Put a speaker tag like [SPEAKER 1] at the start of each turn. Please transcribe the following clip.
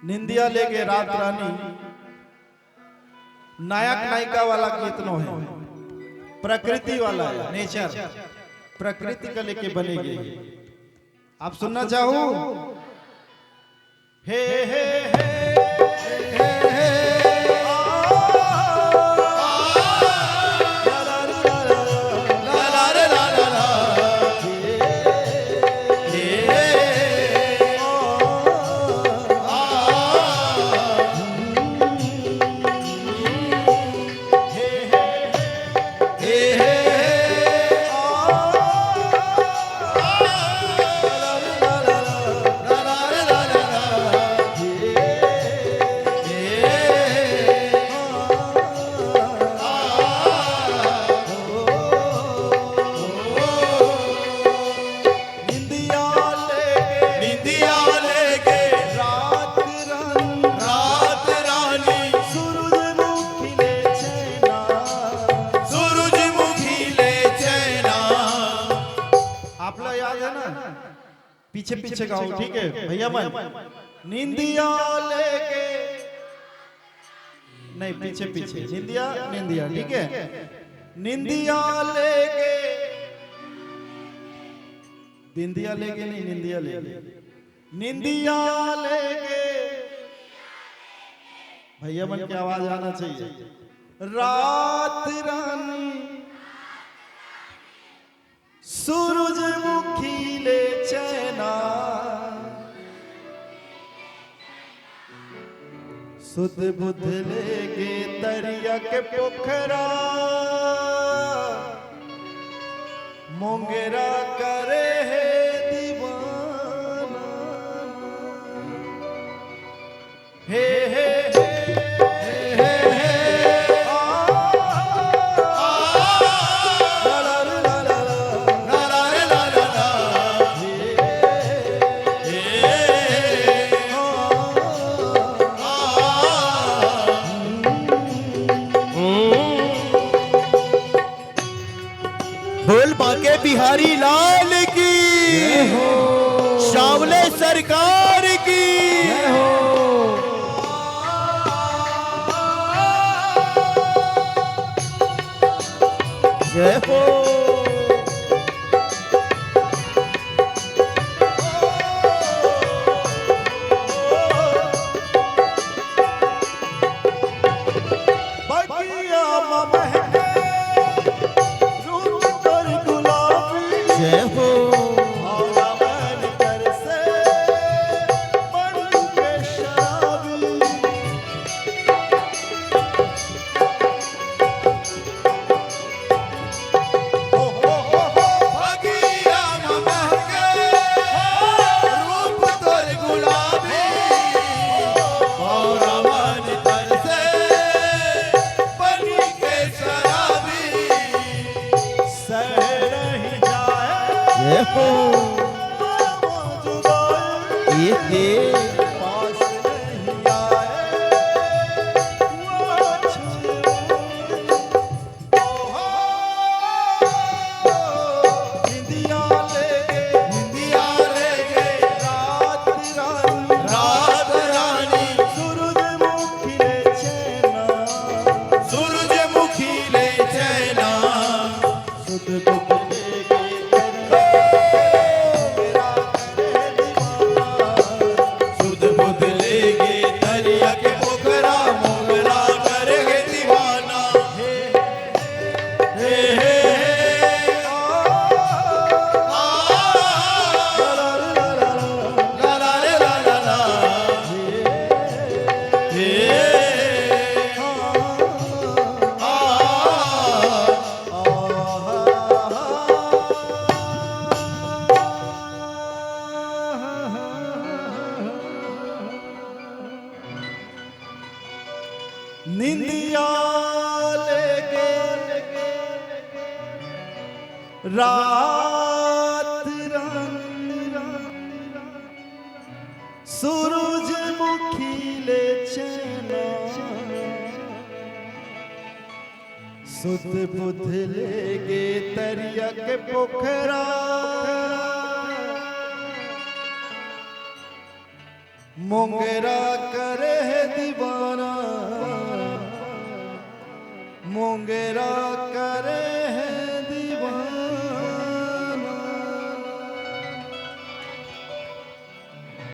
[SPEAKER 1] निंदिया लेके रात रानी नायक नायिका वाला गीत नो है, प्रकृति वाला है, नेचर प्रकृति का लेके बनेगी। आप सुनना चाहो? हे हे हे पीछे पीछे गाओ, ठीक है भैया? मन निंदिया लेके नहीं, पीछे पीछे निंदिया निंदिया, ठीक है? निंदिया लेके, बिंदिया लेके नहीं, निंदिया लेके, निंदिया लेके भैया मन की आवाज आना चाहिए। रात रानी सूरजमुखी ले चैना, सुध बुध लेके दरिया के पोखरा, मोंगेरा करे है दीवाना। हे हे
[SPEAKER 2] बिहारी लाल की, शावले सरकार की। जय हो।
[SPEAKER 1] निंदिया लेके रात सूरजमुखी ले चैना, सुध बुध लेगे दरिया के पोखरा, मोंगेरा करे है दीवाना, मोंगेरा करे